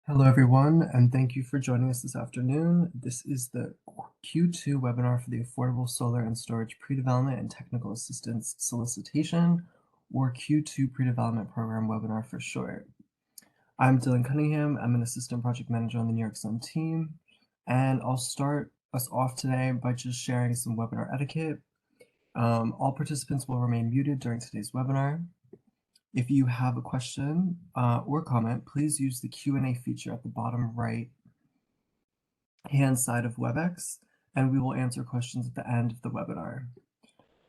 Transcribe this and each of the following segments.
Hello, everyone, and thank you for joining us this afternoon. This is the Q2 webinar for the Affordable Solar and Storage Pre-Development and Technical Assistance Solicitation, or Q2 Pre-Development Program webinar for short. I'm Dylan Cunningham. I'm an Assistant Project Manager on the New York Sun team, and I'll start us off today by just sharing some webinar etiquette. All participants will remain muted during today's webinar. If you have a question or comment, please use the Q&A feature at the bottom right hand side of WebEx, and we will answer questions at the end of the webinar.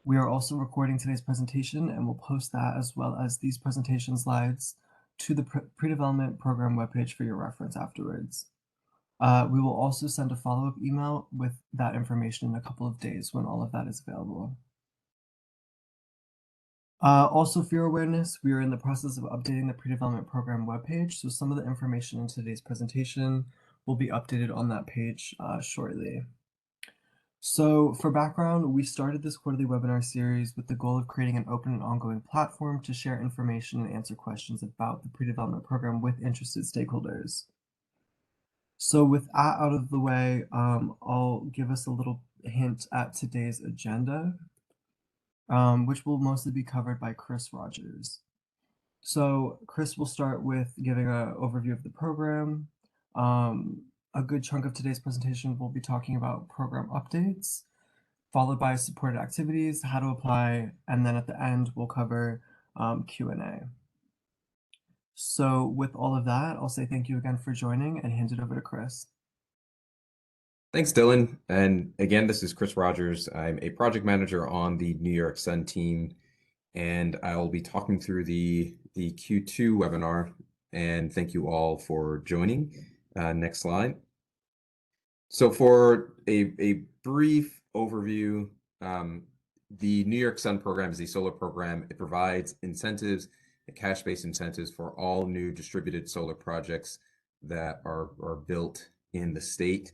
We are also recording today's presentation, and we'll post that as well as these presentation slides to the pre-development program webpage for your reference afterwards. We will also send a follow-up email with that information in a couple of days when all of that is available. Also, for your awareness, we are in the process of updating the pre-development program webpage, so some of the information in today's presentation will be updated on that page shortly. So for background, we started this quarterly webinar series with the goal of creating an open and ongoing platform to share information and answer questions about the pre-development program with interested stakeholders. So with that out of the way, I'll give us a little hint at today's agenda, which will mostly be covered by Chris Rogers. So Chris will start with giving an overview of the program. A good chunk of today's presentation will be talking about program updates, followed by supported activities, how to apply, and then at the end, we'll cover Q&A. So with all of that, I'll say thank you again for joining and hand it over to Chris. Thanks, Dylan. And again, this is Chris Rogers. I'm a project manager on the New York Sun team, and I'll be talking through the Q2 webinar. And thank you all for joining. Next slide. So for a brief overview, the New York Sun program is a solar program. It provides incentives, cash-based incentives for all new distributed solar projects that are built in the state.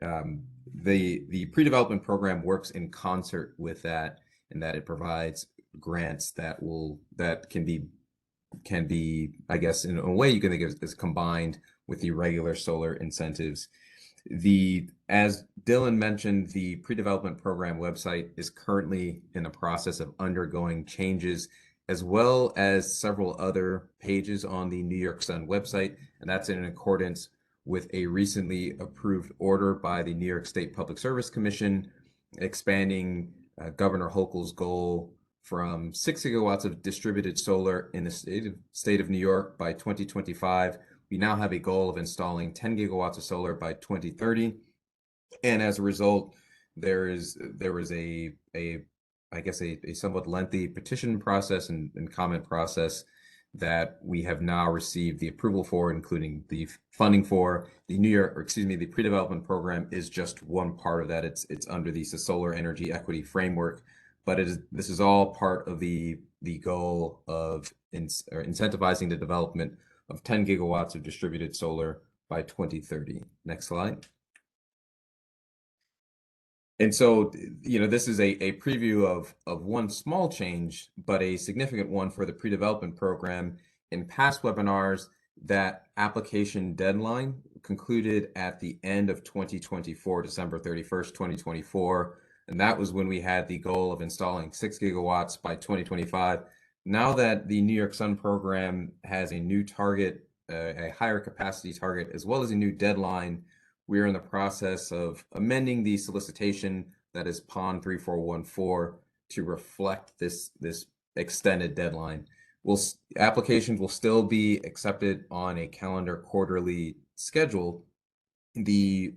The pre-development program works in concert with that, in that it provides grants that can be, I guess, in a way you can think of as combined with the regular solar incentives. As Dylan mentioned, the pre-development program website is currently in the process of undergoing changes, as well as several other pages on the New York Sun website, and that's in accordance with a recently approved order by the New York State Public Service Commission, expanding Governor Hochul's goal from 6 gigawatts of distributed solar in the state of New York by 2025. We now have a goal of installing 10 gigawatts of solar by 2030. And as a result, there was a somewhat lengthy petition process and comment process that we have now received the approval for, including the funding for. The pre-development program is just one part of that. It's under the Solar Energy Equity Framework, but this is all part of the goal of incentivizing the development of 10 gigawatts of distributed solar by 2030. Next slide. And so, this is a preview of one small change, but a significant one for the pre-development program. In past webinars, that application deadline concluded at the end of 2024, December 31st, 2024. And that was when we had the goal of installing 6 gigawatts by 2025. Now that the New York Sun program has a new target, a higher capacity target, as well as a new deadline, we are in the process of amending the solicitation, that is PON 3414, to reflect this extended deadline. Applications will still be accepted on a calendar quarterly schedule. The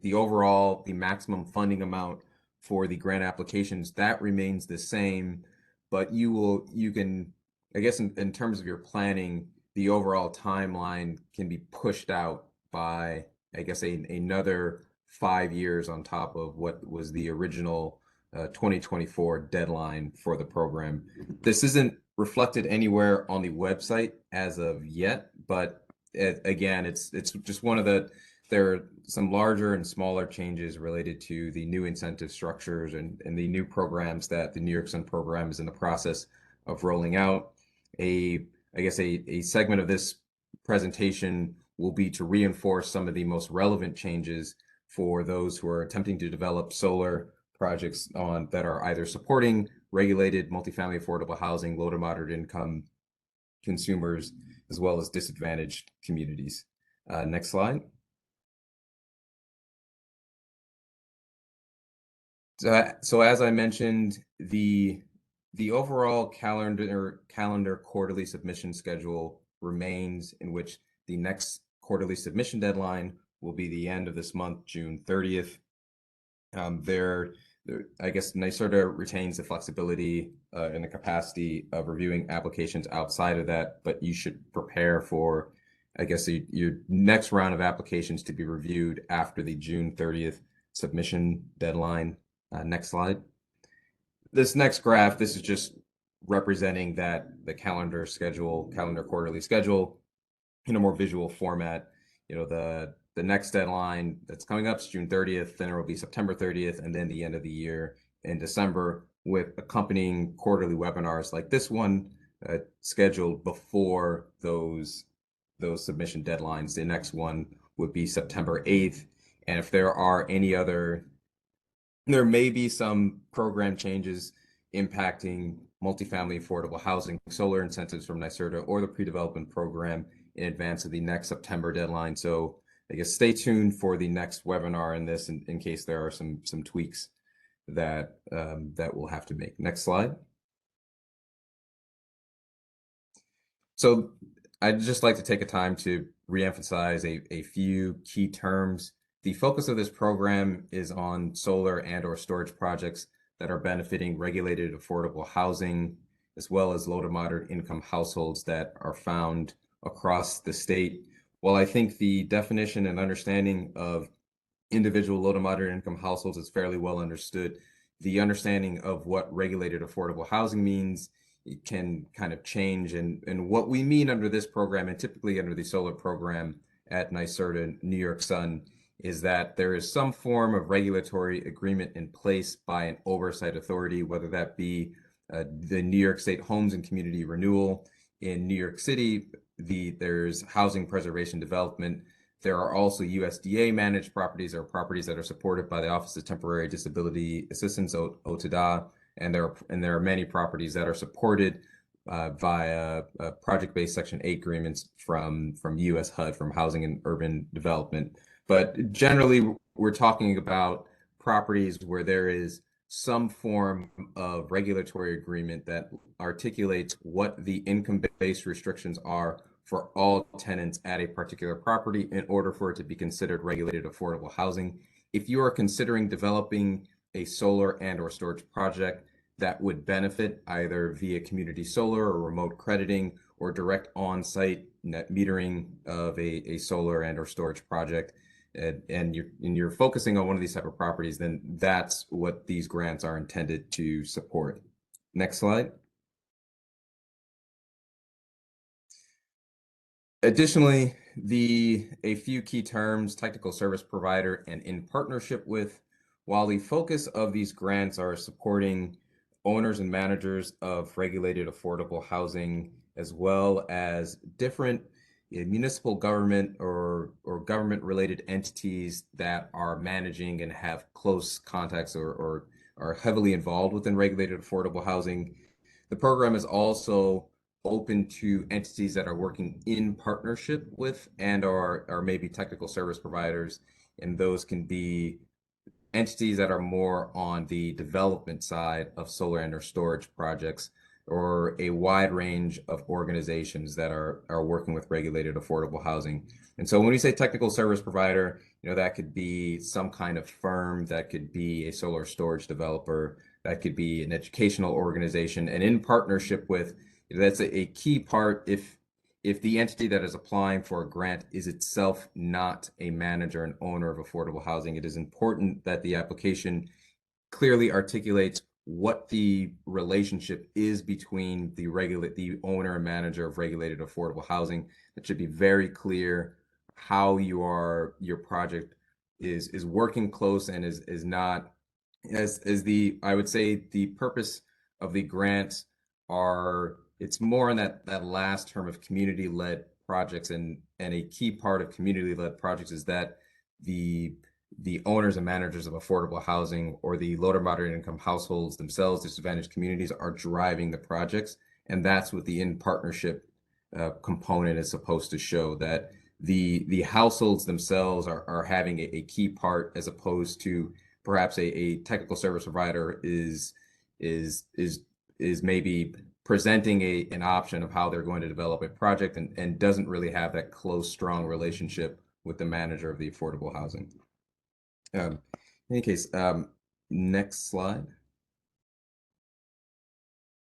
maximum funding amount for the grant applications, that remains the same, but you can, I guess, in terms of your planning, the overall timeline can be pushed out by, I guess, another 5 years on top of what was the original 2024 deadline for the program. This isn't reflected anywhere on the website as of yet, but again, it's just one of there are some larger and smaller changes related to the new incentive structures and the new programs that the New York Sun program is in the process of rolling out. I guess a segment of this presentation will be to reinforce some of the most relevant changes for those who are attempting to develop solar projects that are either supporting regulated multifamily affordable housing, low to moderate income consumers, as well as disadvantaged communities. Next slide. So as I mentioned, the overall calendar quarterly submission schedule remains, in which the next quarterly submission deadline will be the end of this month, June 30th. I guess NYSERDA retains the flexibility and the capacity of reviewing applications outside of that, but you should prepare for, I guess, your next round of applications to be reviewed after the June 30th submission deadline. Next slide. This next graph, this is just representing that the calendar quarterly schedule in a more visual format. The next deadline that's coming up is June 30th, then it will be September 30th, and then the end of the year in December, with accompanying quarterly webinars like this one scheduled before those submission deadlines. The next one would be September 8th. And if there are any other, there may be some program changes impacting multifamily affordable housing, solar incentives from NYSERDA or the pre-development program in advance of the next September deadline. So I guess stay tuned for the next webinar in this in case there are some tweaks that we'll have to make. Next slide. So I'd just like to take a time to reemphasize a few key terms. The focus of this program is on solar and/or storage projects that are benefiting regulated affordable housing, as well as low to moderate income households that are found across the state. While I think the definition and understanding of individual low to moderate income households is fairly well understood, the understanding of what regulated affordable housing means, it can kind of change. And what we mean under this program, and typically under the solar program at NYSERDA New York Sun, is that there is some form of regulatory agreement in place by an oversight authority, whether that be the New York State Homes and Community Renewal. In New York City, there's Housing Preservation Development. There are also USDA managed properties, or properties that are supported by the Office of Temporary Disability Assistance, OTDA, and there are many properties that are supported via project-based Section 8 agreements from US HUD, from Housing and Urban Development. But generally, we're talking about properties where there is some form of regulatory agreement that articulates what the income-based restrictions are for all tenants at a particular property in order for it to be considered regulated affordable housing. If you are considering developing a solar and/or storage project that would benefit either via community solar or remote crediting or direct on-site net metering of a solar and/or storage project, and you're focusing on one of these type of properties, then that's what these grants are intended to support. Next slide. Additionally, a few key terms: technical service provider and in partnership with. While the focus of these grants are supporting owners and managers of regulated affordable housing, as well as different municipal government or government related entities that are managing and have close contacts or are heavily involved within regulated affordable housing, the program is also open to entities that are working in partnership with and are maybe technical service providers, and those can be entities that are more on the development side of solar and/or storage projects, or a wide range of organizations that are working with regulated affordable housing. And so when we say technical service provider, that could be some kind of firm, that could be a solar storage developer, that could be an educational organization, and in partnership with, that's a key part. If the entity that is applying for a grant is itself not a manager and owner of affordable housing, it is important that the application clearly articulates what the relationship is between the owner and manager of regulated affordable housing. It should be very clear how your project is working close and is not, as I would say, the purpose of the grants are, it's more in that last term of community-led projects, and a key part of community-led projects is that the owners and managers of affordable housing or the low to moderate income households themselves, disadvantaged communities, are driving the projects. And that's what the in partnership component is supposed to show, that the households themselves are having a key part, as opposed to perhaps a technical service provider is maybe presenting an option of how they're going to develop a project, and doesn't really have that close, strong relationship with the manager of the affordable housing. In any case, next slide.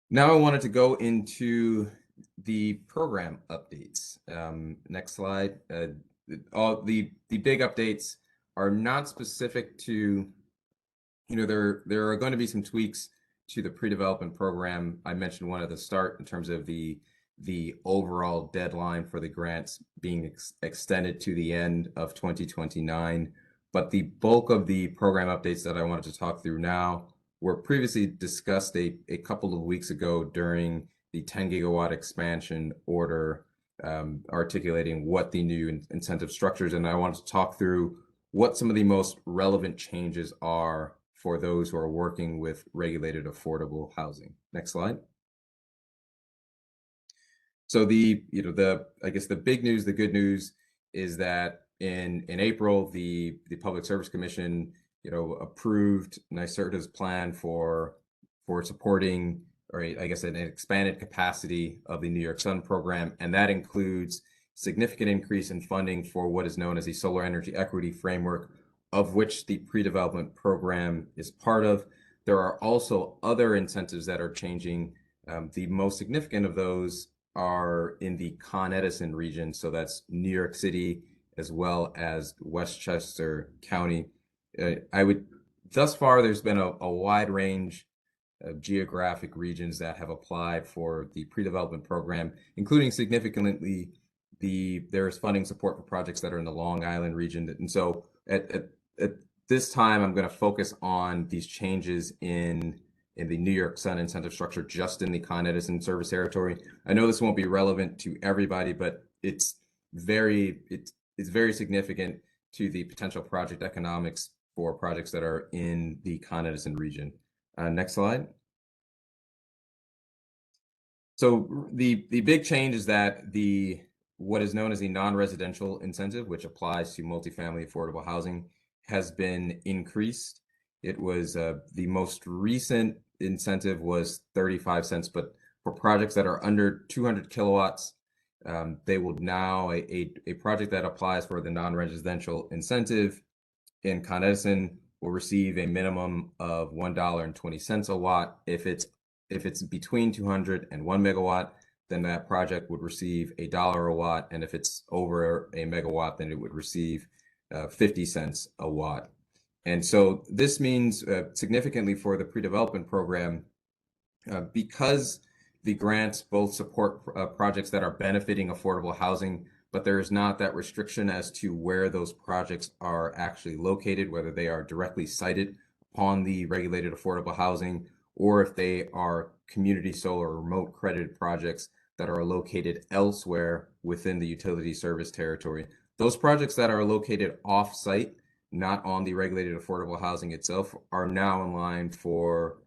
Now I wanted to go into the program updates. Next slide. All the big updates are not specific to, there are going to be some tweaks to the pre-development program. I mentioned one at the start in terms of the overall deadline for the grants being extended to the end of 2029. But the bulk of the program updates that I wanted to talk through now were previously discussed a couple of weeks ago during the 10 gigawatt expansion order, articulating what the new incentive structures, and I wanted to talk through what some of the most relevant changes are for those who are working with regulated affordable housing. Next slide. So I guess the big news, the good news, is that in April, the Public Service Commission, approved NYSERDA's plan for supporting, or I guess an expanded capacity of the New York Sun program, and that includes significant increase in funding for what is known as the Solar Energy Equity Framework, of which the pre-development program is part of. There are also other incentives that are changing. The most significant of those are in the Con Edison region, so that's New York City as well as Westchester County. Thus far, there's been a wide range of geographic regions that have applied for the pre-development program, including significantly there is funding support for projects that are in the Long Island region. And so at this time, I'm going to focus on these changes in the New York Sun incentive structure just in the Con Edison service territory. I know this won't be relevant to everybody, but it's very significant to the potential project economics for projects that are in the Con Edison region. Next slide. So the big change is that what is known as the non-residential incentive, which applies to multifamily affordable housing, has been increased. It was the most recent incentive was 35 cents, but for projects that are under 200 kilowatts, they will now, a project that applies for the non-residential incentive in Con Edison will receive a minimum of $1.20 a watt. If it's between 200 and 1 megawatt, then that project would receive $1 a watt, and if it's over a megawatt, then it would receive 50 cents a watt. And so this means significantly for the pre-development program, because the grants both support projects that are benefiting affordable housing, but there is not that restriction as to where those projects are actually located, whether they are directly sited upon the regulated affordable housing, or if they are community solar or remote credited projects that are located elsewhere within the utility service territory. Those projects that are located off-site, not on the regulated affordable housing itself, are now in line for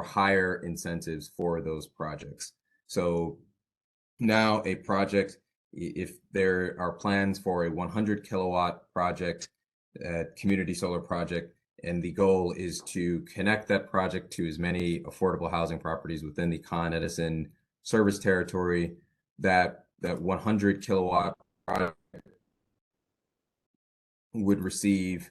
higher incentives for those projects. So now a project, if there are plans for a 100 kilowatt project, community solar project, and the goal is to connect that project to as many affordable housing properties within the Con Edison service territory, that 100 kilowatt project would receive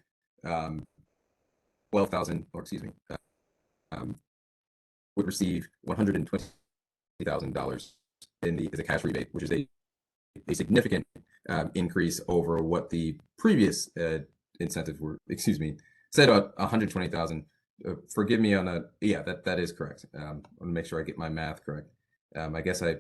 would receive $120,000 as a cash rebate, which is a significant increase over what the previous incentives were. Excuse me, said about 120,000. Forgive me on that. Yeah, that is correct. I want to make sure I get my math correct. I guess I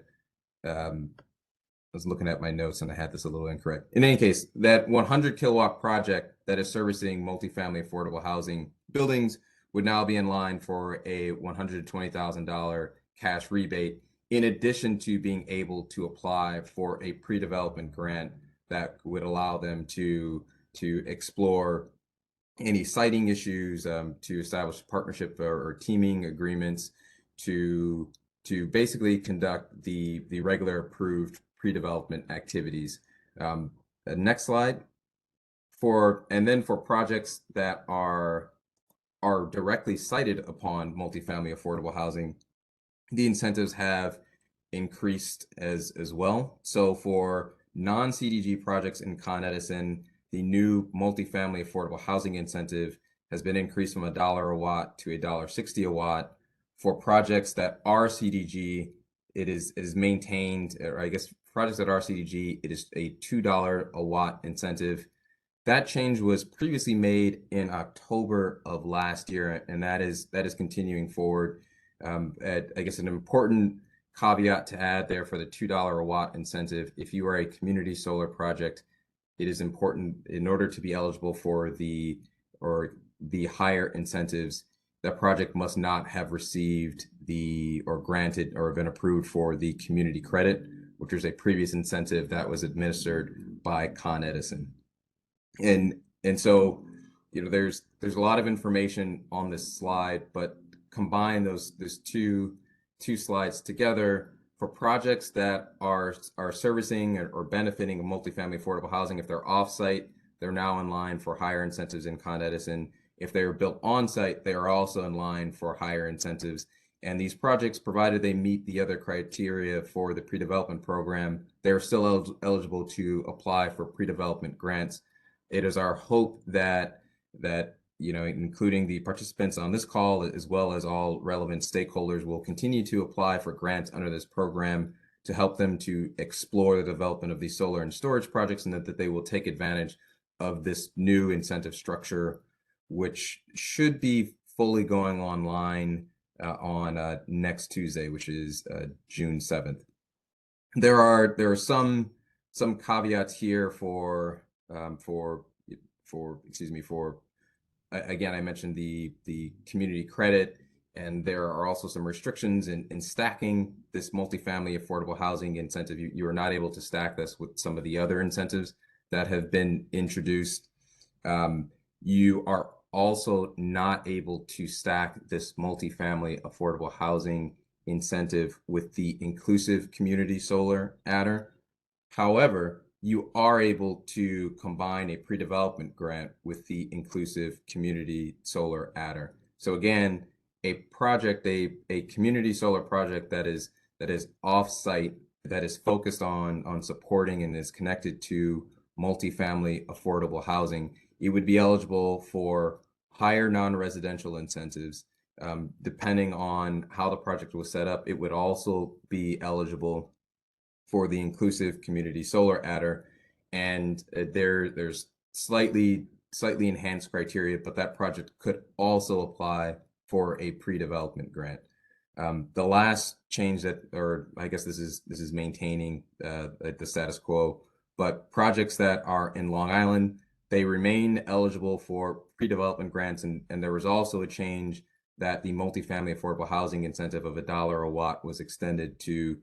was looking at my notes and I had this a little incorrect. In any case, that 100 kilowatt project that is servicing multifamily affordable housing buildings would now be in line for a $120,000 cash rebate, in addition to being able to apply for a pre-development grant that would allow them to explore any siting issues, to establish partnership or teaming agreements, to basically conduct the regular approved pre-development activities. Next slide. And then for projects that are directly sited upon multifamily affordable housing, the incentives have increased as well. So for non-CDG projects in Con Edison, the new multifamily affordable housing incentive has been increased from $1 a watt to $1.60 a watt. For projects that are CDG, it is maintained, or I guess projects that are CDG, it is a $2 a watt incentive. That change was previously made in October of last year, and that is continuing forward. I guess an important caveat to add there for the $2 a watt incentive: if you are a community solar project, it is important, in order to be eligible for the higher incentives, that project must not have received or granted or been approved for the community credit, which was a previous incentive that was administered by Con Edison. And so, there's a lot of information on this slide, but combine those two slides together. For projects that are servicing or benefiting of multifamily affordable housing, if they're off-site, they're now in line for higher incentives in Con Edison. If they are built on-site, they are also in line for higher incentives. And these projects, provided they meet the other criteria for the pre-development program, they're still eligible to apply for pre-development grants. It is our hope that including the participants on this call, as well as all relevant stakeholders, will continue to apply for grants under this program to help them to explore the development of these solar and storage projects, and that they will take advantage of this new incentive structure, which should be fully going online on next Tuesday, which is June 7th. There are some caveats here for again, I mentioned the community credit, and there are also some restrictions in stacking this multifamily affordable housing incentive. You are not able to stack this with some of the other incentives that have been introduced. You are also not able to stack this multifamily affordable housing incentive with the inclusive community solar adder. However, you are able to combine a pre-development grant with the inclusive community solar adder. So again, a community solar project that is off-site, that is focused on supporting and is connected to multifamily affordable housing, it would be eligible for higher non-residential incentives. Depending on how the project was set up, it would also be eligible for the inclusive community solar adder, and there's slightly enhanced criteria, but that project could also apply for a pre-development grant. The last change or I guess this is maintaining the status quo, but projects that are in Long Island, they remain eligible for pre-development grants, and there was also a change that the multifamily affordable housing incentive of $1 a watt was extended to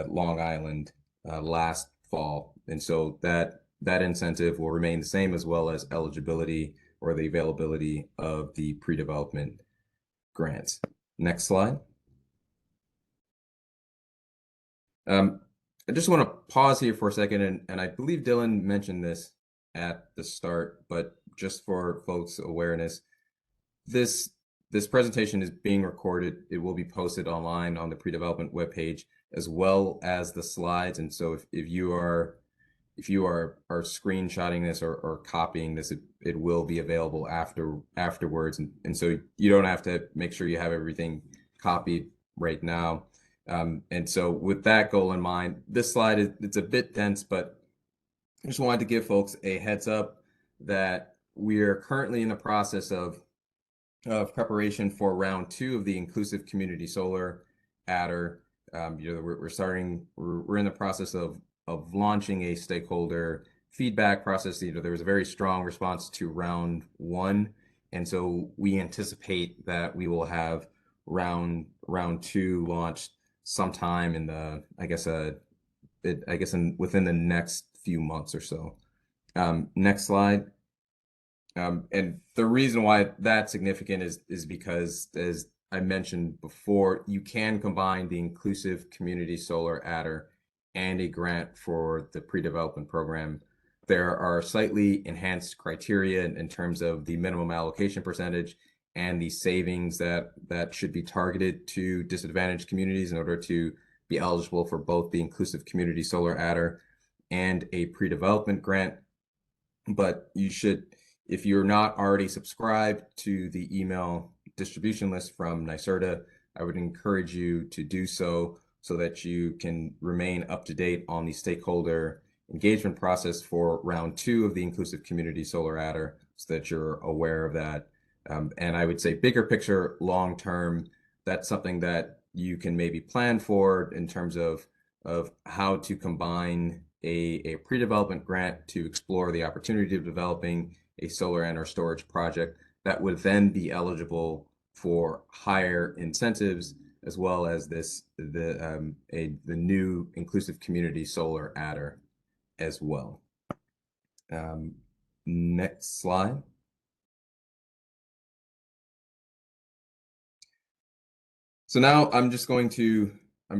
Long Island last fall, and so that incentive will remain the same, as well as eligibility or the availability of the pre-development grants. Next slide. I just want to pause here for a second, and I believe Dylan mentioned this at the start, but just for folks' awareness, this presentation is being recorded. It will be posted online on the pre-development webpage, as well as the slides. And so if you are screenshotting this or copying this, it will be available afterwards. And so you don't have to make sure you have everything copied right now. And so with that goal in mind, this slide it's a bit dense, but I just wanted to give folks a heads up that we are currently in the process of preparation for round 2 of the inclusive community solar adder. We're in the process of launching a stakeholder feedback process. There was a very strong response to round 1, and so we anticipate that we will have round 2 launched sometime in the, within the next few months or so. Next slide. And the reason why that's significant is because, as I mentioned before, you can combine the Inclusive Community Solar Adder and a grant for the pre-development program. There are slightly enhanced criteria in terms of the minimum allocation percentage and the savings that should be targeted to disadvantaged communities in order to be eligible for both the Inclusive Community Solar Adder and a pre-development grant. But you should, if you're not already subscribed to the email distribution list from NYSERDA, I would encourage you to do so that you can remain up to date on the stakeholder engagement process for round 2 of the Inclusive Community Solar Adder, so that you're aware of that. And I would say bigger picture, long term, that's something that you can maybe plan for in terms of how to combine a pre-development grant to explore the opportunity of developing a solar and or storage project that would then be eligible for higher incentives, as well as the new Inclusive Community Solar Adder as well. Next slide. So now I'm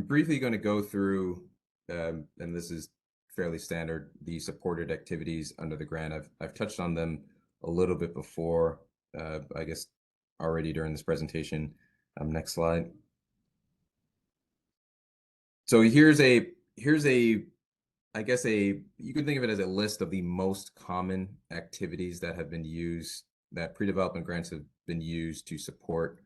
briefly going to go through, and this is fairly standard, the supported activities under the grant. I've touched on them a little bit before, I guess already during this presentation. Next slide. So here's a I guess you could think of it as a list of the most common activities that have been used, that pre-development grants have been used to support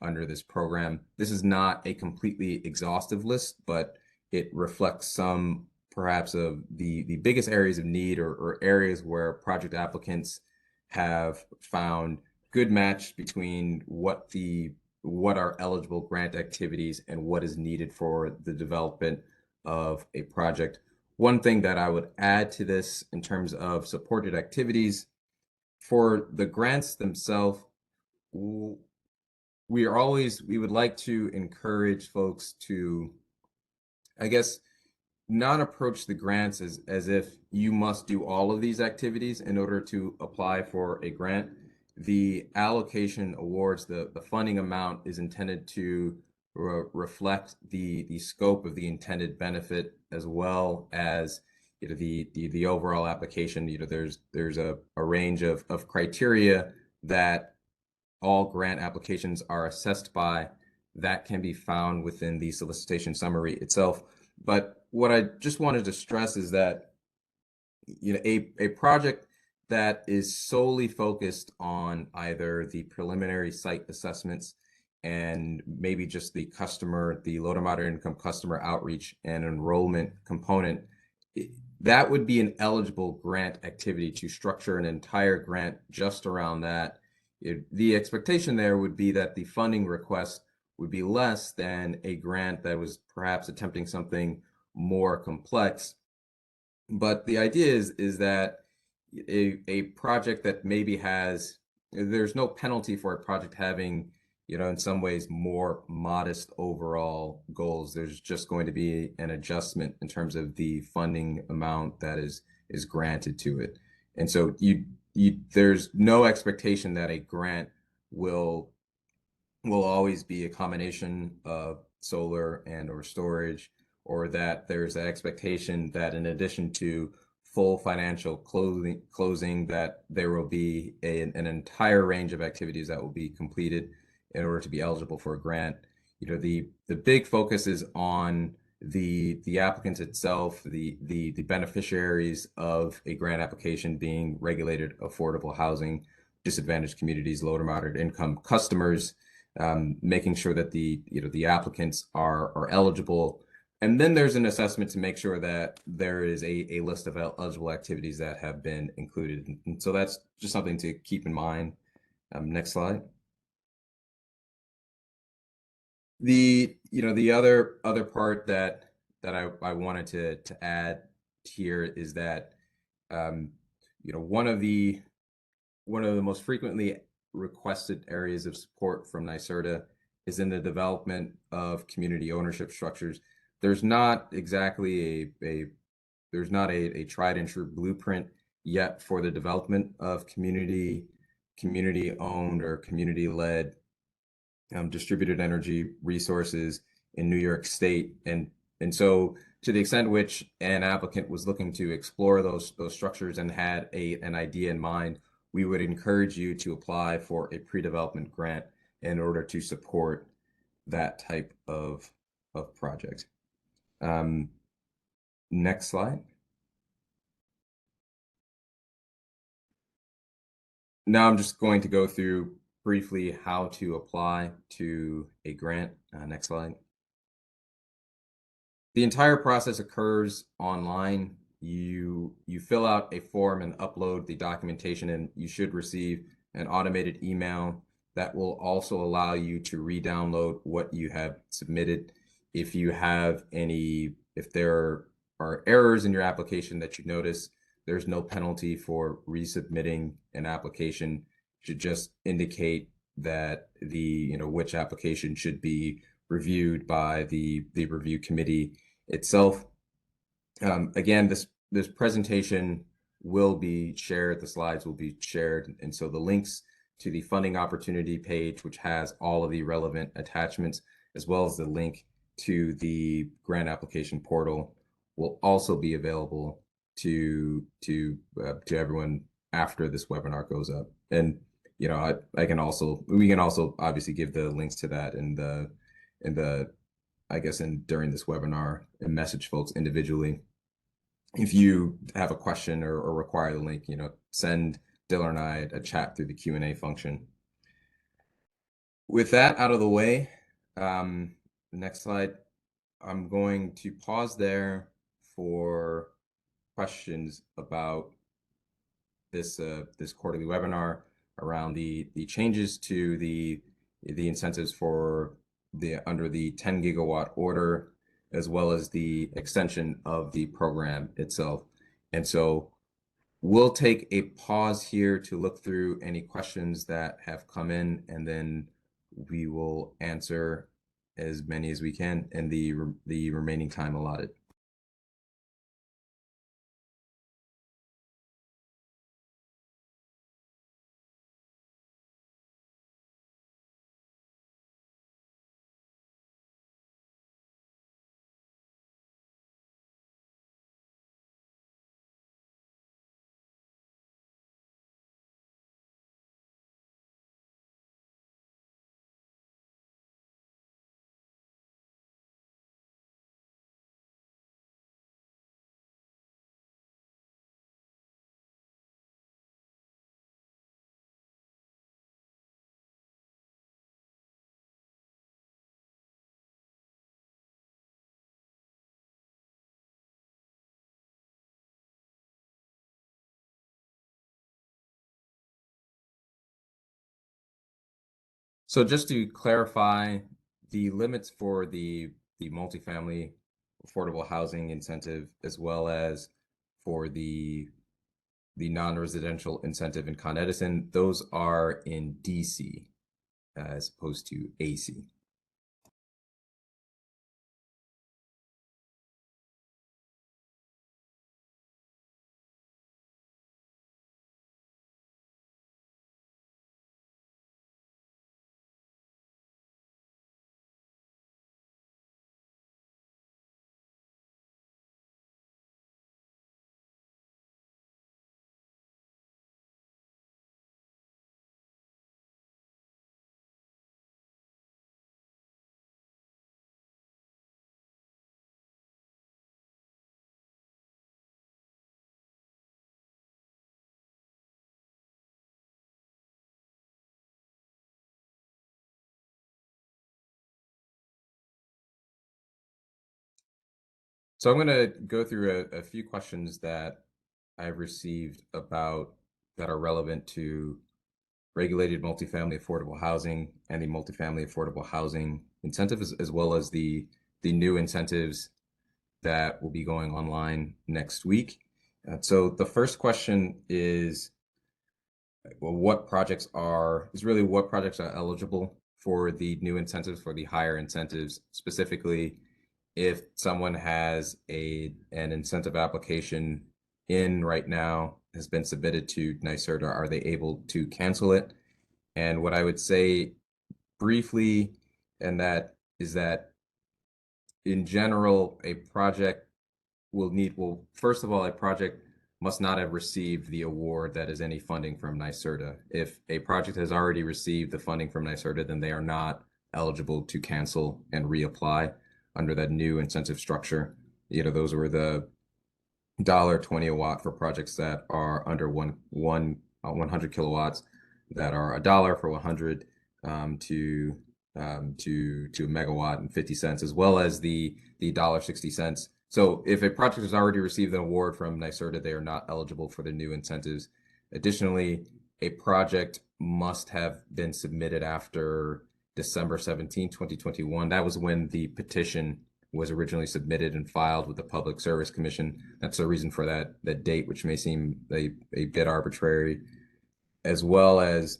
under this program. This is not a completely exhaustive list, but it reflects some perhaps of the biggest areas of need, or areas where project applicants have found good match between what are eligible grant activities and what is needed for the development of a project. One thing that I would add to this in terms of supported activities, for the grants themselves, we would like to encourage folks to, I guess, not approach the grants as if you must do all of these activities in order to apply for a grant. The allocation awards, the funding amount, is intended to reflect the scope of the intended benefit, as well as the overall application. There's a range of criteria that all grant applications are assessed by, that can be found within the solicitation summary itself. But what I just wanted to stress is that a project that is solely focused on either the preliminary site assessments and maybe just the low to moderate income customer outreach and enrollment component, that would be an eligible grant activity. To structure an entire grant just around that, the expectation there would be that the funding request would be less than a grant that was perhaps attempting something more complex. But the idea is that a project that maybe there's no penalty for a project having, in some ways, more modest overall goals. There's just going to be an adjustment in terms of the funding amount that is granted to it. And so there's no expectation that a grant will always be a combination of solar and or storage, or that there's an expectation that in addition to full financial closing, that there will be an entire range of activities that will be completed in order to be eligible for a grant. The big focus is on the applicants itself, the beneficiaries of a grant application being regulated affordable housing, disadvantaged communities, low to moderate income customers, making sure that the applicants are eligible. And then there's an assessment to make sure that there is a list of eligible activities that have been included. And so that's just something to keep in mind. Next slide. The other part that I wanted to add here is that one of the most frequently requested areas of support from NYSERDA is in the development of community ownership structures. There's not exactly there's not a tried and true blueprint yet for the development of community owned or community led distributed energy resources in New York State. And so to the extent which an applicant was looking to explore those structures and had an idea in mind, we would encourage you to apply for a pre-development grant in order to support that type of project. Next slide. Now I'm just going to go through briefly how to apply to a grant. Next slide. The entire process occurs online. You fill out a form and upload the documentation, and you should receive an automated email that will also allow you to re-download what you have submitted. If there are errors in your application that you notice, there's no penalty for resubmitting an application. It should just indicate that which application should be reviewed by the review committee itself. Again, this presentation will be shared, the slides will be shared, and so the links to the funding opportunity page, which has all of the relevant attachments, as well as the link to the grant application portal, will also be available to everyone after this webinar goes up. And we can also obviously give the links to that in the during this webinar and message folks individually. If you have a question or require the link, send Dylan and I a chat through the Q&A function. With that out of the way, next slide, I'm going to pause there for questions about this quarterly webinar around the changes to the incentives for under the 10 gigawatt order, as well as the extension of the program itself. And so we'll take a pause here to look through any questions that have come in, and then we will answer as many as we can in the remaining time allotted. So just to clarify, the limits for the multifamily affordable housing incentive, as well as for the non-residential incentive in Con Edison, those are in DC as opposed to AC. So I'm going to go through a few questions that I've received that are relevant to regulated multifamily affordable housing and the multifamily affordable housing incentive, as well as the new incentives that will be going online next week. So the first question is, well, what projects are eligible for the new incentives, for the higher incentives, specifically if someone has an incentive application in right now, has been submitted to NYSERDA, are they able to cancel it? And what I would say briefly, and that is that in general, a project well, first of all, a project must not have received the award that is any funding from NYSERDA. If a project has already received the funding from NYSERDA, then they are not eligible to cancel and reapply under that new incentive structure. Those were the $1.20 a watt for projects that are under 100 kilowatts, that are $1 for 100 to a megawatt and 50 cents, as well as the $1.60. So if a project has already received an award from NYSERDA, they are not eligible for the new incentives. Additionally, a project must have been submitted after December 17, 2021. That was when the petition was originally submitted and filed with the Public Service Commission. That's the reason for that date, which may seem a bit arbitrary, as well as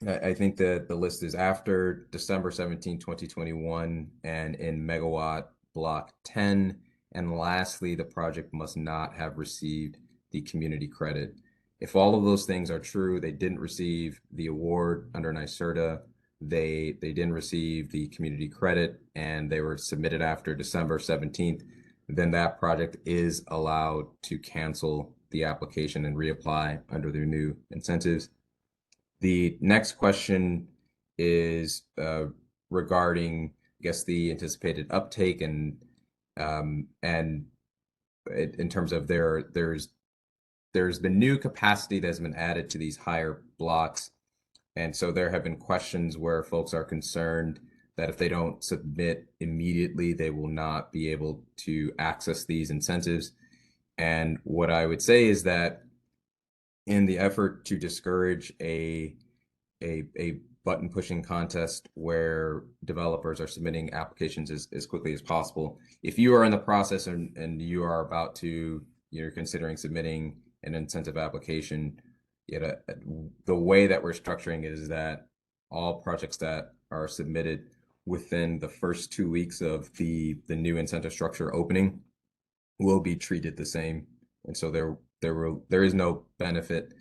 I think that the list is after December 17, 2021, and in megawatt block 10. And lastly, the project must not have received the community credit. If all of those things are true, they didn't receive the award under NYSERDA, they didn't receive the community credit, and they were submitted after December 17th, then that project is allowed to cancel the application and reapply under their new incentives. The next question is regarding, I guess, the anticipated uptake and in terms of there's been new capacity that's been added to these higher blocks. And so there have been questions where folks are concerned that if they don't submit immediately, they will not be able to access these incentives. And what I would say is that in the effort to discourage a button pushing contest where developers are submitting applications as quickly as possible, if you are in the process and you are about to, you're considering submitting an incentive application, the way that we're structuring it is that all projects that are submitted within the first 2 weeks of the new incentive structure opening will be treated the same. And so there is no benefit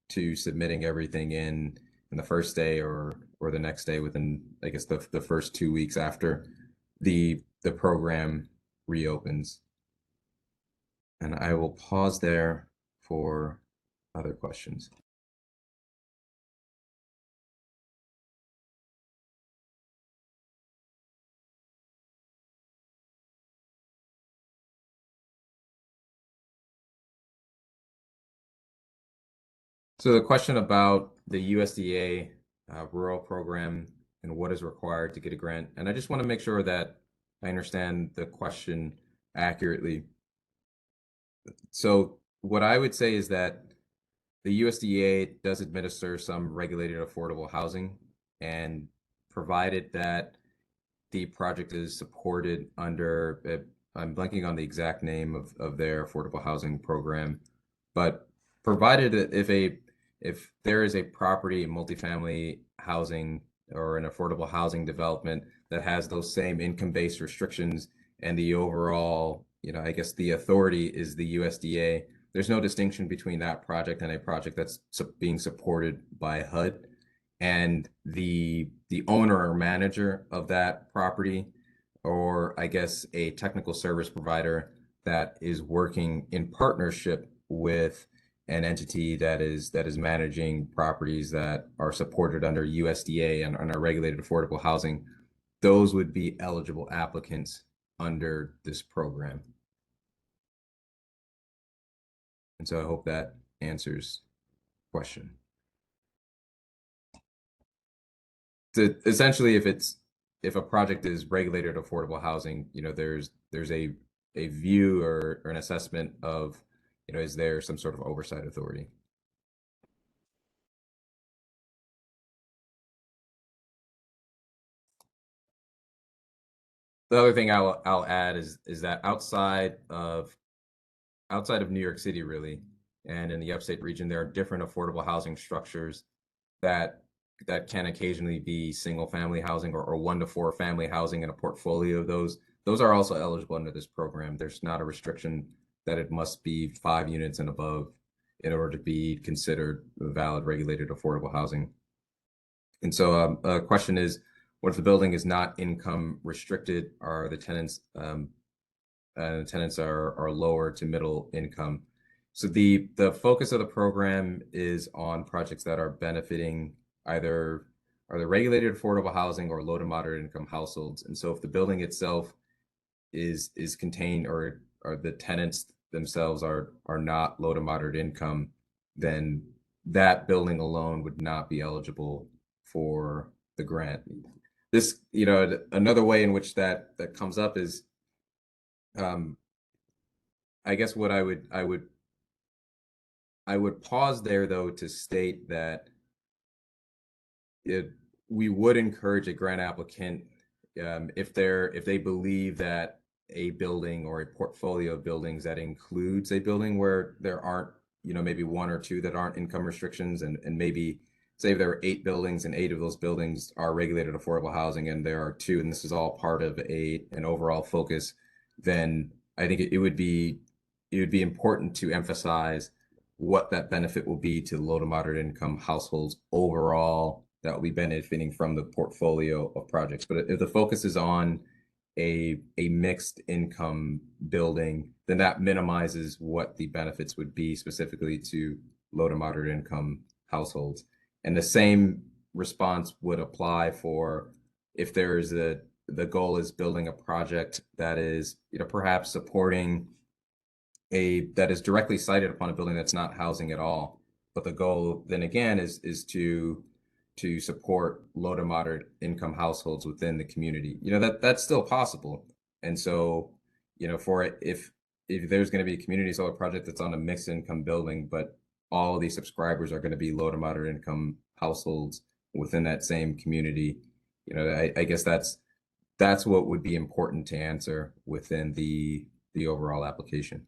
to submitting everything in the first day or the next day within, I guess, the first 2 weeks after the program reopens. And I will pause there for other questions. So the question about the USDA rural program and what is required to get a grant, and I just want to make sure that I understand the question accurately. So what I would say is that the USDA does administer some regulated affordable housing, and provided that the project is supported under, I'm blanking on the exact name of their affordable housing program, but provided that if there is a property, multifamily housing or an affordable housing development that has those same income-based restrictions, and the overall, I guess the authority is the USDA, there's no distinction between that project and a project that's being supported by HUD. And the owner or manager of that property, or I guess a technical service provider that is working in partnership with an entity that is managing properties that are supported under USDA and are regulated affordable housing, those would be eligible applicants under this program. And so I hope that answers the question. Essentially, if a project is regulated affordable housing, there's a view or an assessment of, is there some sort of oversight authority? The other thing I'll add is that outside of New York City, really, and in the upstate region, there are different affordable housing structures that that can occasionally be single family housing or 1 to 4 family housing in a portfolio of those are also eligible under this program. There's not a restriction that it must be 5 units and above in order to be considered valid regulated affordable housing. And so a question is, what if the building is not income restricted? Are the tenants are lower to middle income? So the focus of the program is on projects that are benefiting either are the regulated affordable housing or low to moderate income households. And so if the building itself is contained or the tenants themselves are not low to moderate income, then that building alone would not be eligible for the grant. This, another way in which that comes up is, I guess what I would pause there though to state that we would encourage a grant applicant, if they believe that a building or a portfolio of buildings that includes a building where there aren't, maybe 1 or 2 that aren't income restrictions, and maybe say if there are 8 buildings and 8 of those buildings are regulated affordable housing and there are 2, and this is all part of an overall focus, then I think it would be important to emphasize what that benefit will be to low to moderate income households overall that will be benefiting from the portfolio of projects. But if the focus is on a mixed income building, then that minimizes what the benefits would be specifically to low to moderate income households. And the same response would apply for if there is the goal is building a project that is, perhaps supporting that is directly sited upon a building that's not housing at all. But the goal then again is to support low to moderate income households within the community. That's still possible. And so, for it, if there's going to be a community solar project that's on a mixed income building, but all of these subscribers are going to be low to moderate income households within that same community, I guess that's what would be important to answer within the overall application.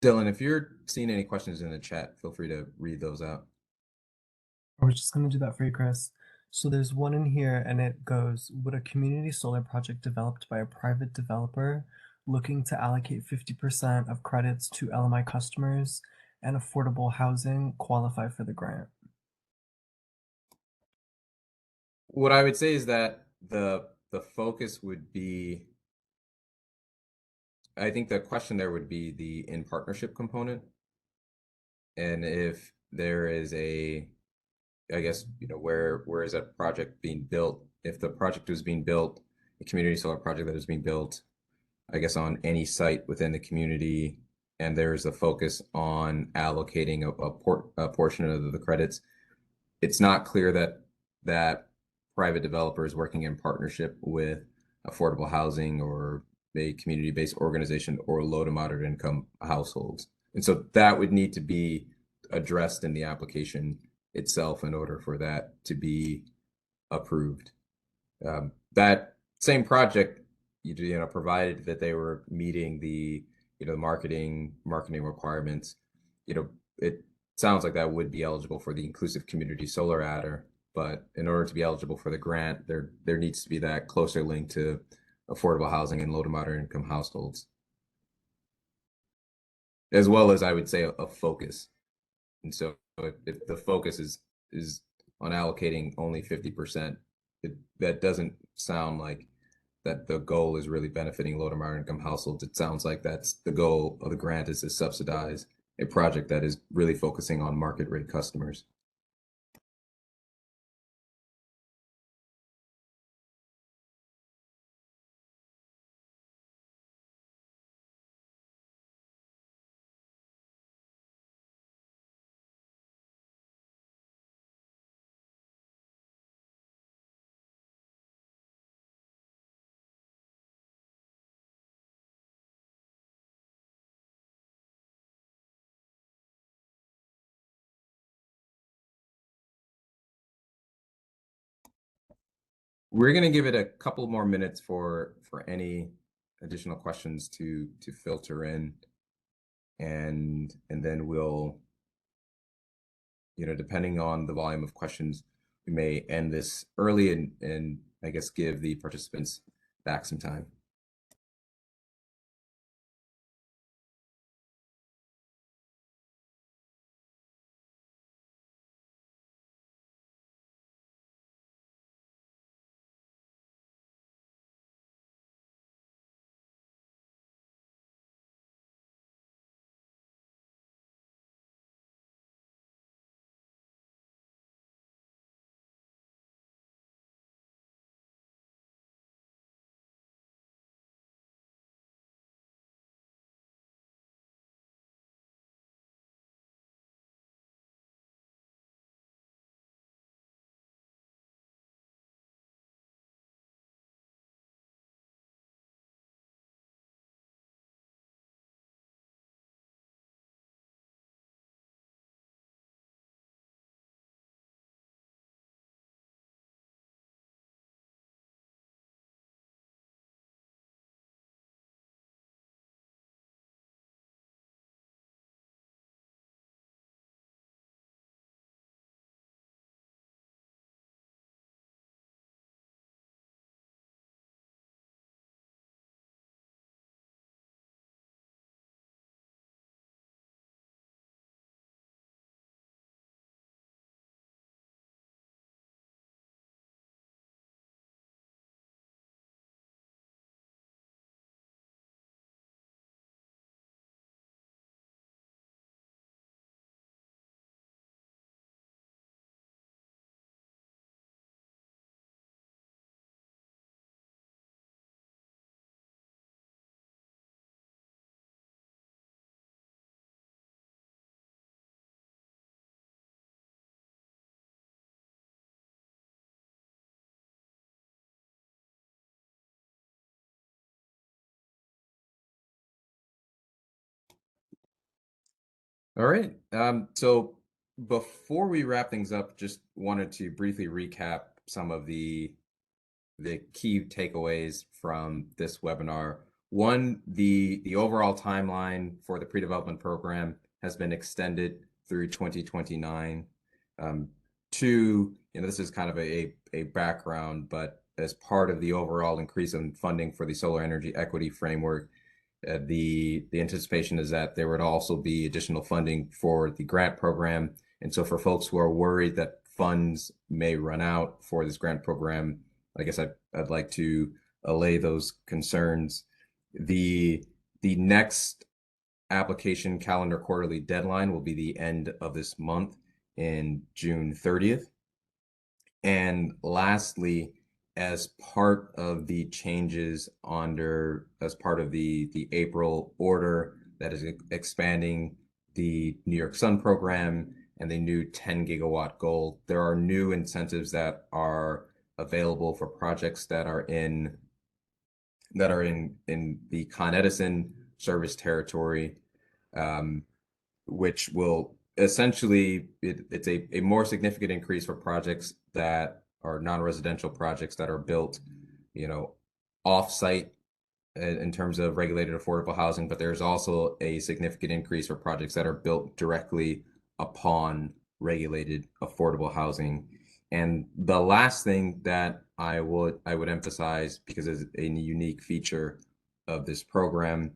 Dylan, if you're seeing any questions in the chat, feel free to read those out. I was just going to do that for you, Chris. So there's one in here and it goes, would a community solar project developed by a private developer looking to allocate 50% of credits to LMI customers and affordable housing qualify for the grant? What I would say is that the focus would be, I think the question there would be the in partnership component. And if there is I guess, where is that project being built? If the project is being built, a community solar project that is being built, I guess, on any site within the community, and there's a focus on allocating a portion of the credits, it's not clear that private developers working in partnership with affordable housing or a community-based organization or low to moderate income households. And so that would need to be addressed in the application itself in order for that to be approved. That same project, provided that they were meeting the, marketing requirements, it sounds like that would be eligible for the Inclusive Community Solar Adder. But in order to be eligible for the grant, there needs to be that closer link to affordable housing and low to moderate income households, as well as, I would say, a focus. And so if the focus is on allocating only 50%, that doesn't sound like that the goal is really benefiting low to moderate income households. It sounds like that's the goal of the grant, is to subsidize a project that is really focusing on market rate customers. We're going to give it a couple more minutes for any additional questions to filter in, and then we'll, depending on the volume of questions, we may end this early and I guess give the participants back some time. All right. So before we wrap things up, just wanted to briefly recap some of the key takeaways from this webinar. One, the overall timeline for the pre-development program has been extended through 2029. Two, this is kind of a background, but as part of the overall increase in funding for the solar energy equity framework, the anticipation is that there would also be additional funding for the grant program. And so for folks who are worried that funds may run out for this grant program, I guess I'd like to allay those concerns. The next application calendar quarterly deadline will be the end of this month in June 30th. And lastly, as part of the changes as part of the April order that is expanding the New-York-Sun program and the new 10 gigawatt goal, there are new incentives that are available for projects that are in the Con Edison service territory, which will essentially it's a more significant increase for projects that are non-residential projects that are built, off-site in terms of regulated affordable housing, but there's also a significant increase for projects that are built directly upon regulated affordable housing. And the last thing that I would emphasize, because it's a unique feature of this program,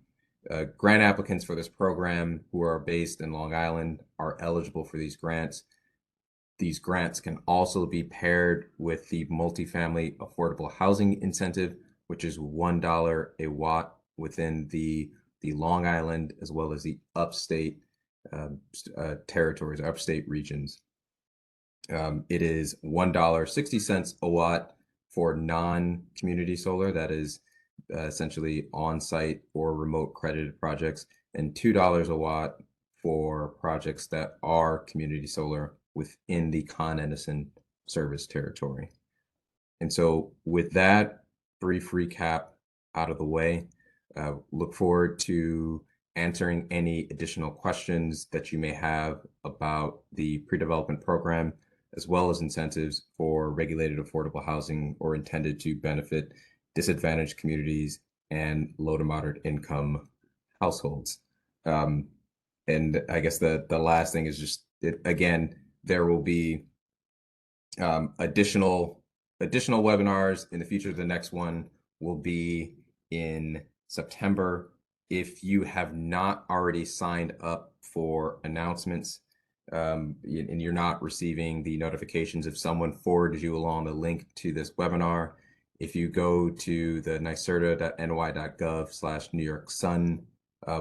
grant applicants for this program who are based in Long Island are eligible for these grants. These grants can also be paired with the multifamily affordable housing incentive, which is $1 a watt within the Long Island as well as the upstate territories, upstate regions. It is $1.60 a watt for non-community solar, that is essentially on-site or remote credited projects, and $2 a watt for projects that are community solar within the Con Edison service territory. And so with that brief recap out of the way, look forward to answering any additional questions that you may have about the pre-development program, as well as incentives for regulated affordable housing or intended to benefit disadvantaged communities and low to moderate income households. And I guess the last thing is just, again, there will be additional webinars in the future. The next one will be in September. If you have not already signed up for announcements, and you're not receiving the notifications, if someone forwarded you along the link to this webinar, if you go to the nyserda.ny.gov/New York Sun,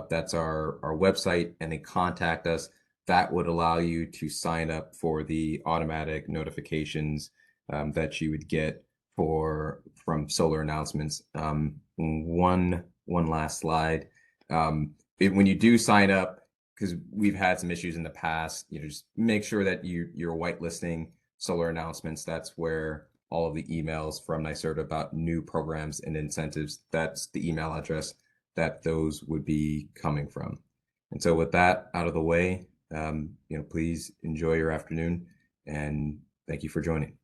that's our website, and then contact us, that would allow you to sign up for the automatic notifications that you would get from solar announcements. One last slide. When you do sign up, because we've had some issues in the past, just make sure that you're whitelisting solar announcements. That's where all of the emails from NYSERDA about new programs and incentives, that's the email address that those would be coming from. And so with that out of the way, please enjoy your afternoon, and thank you for joining.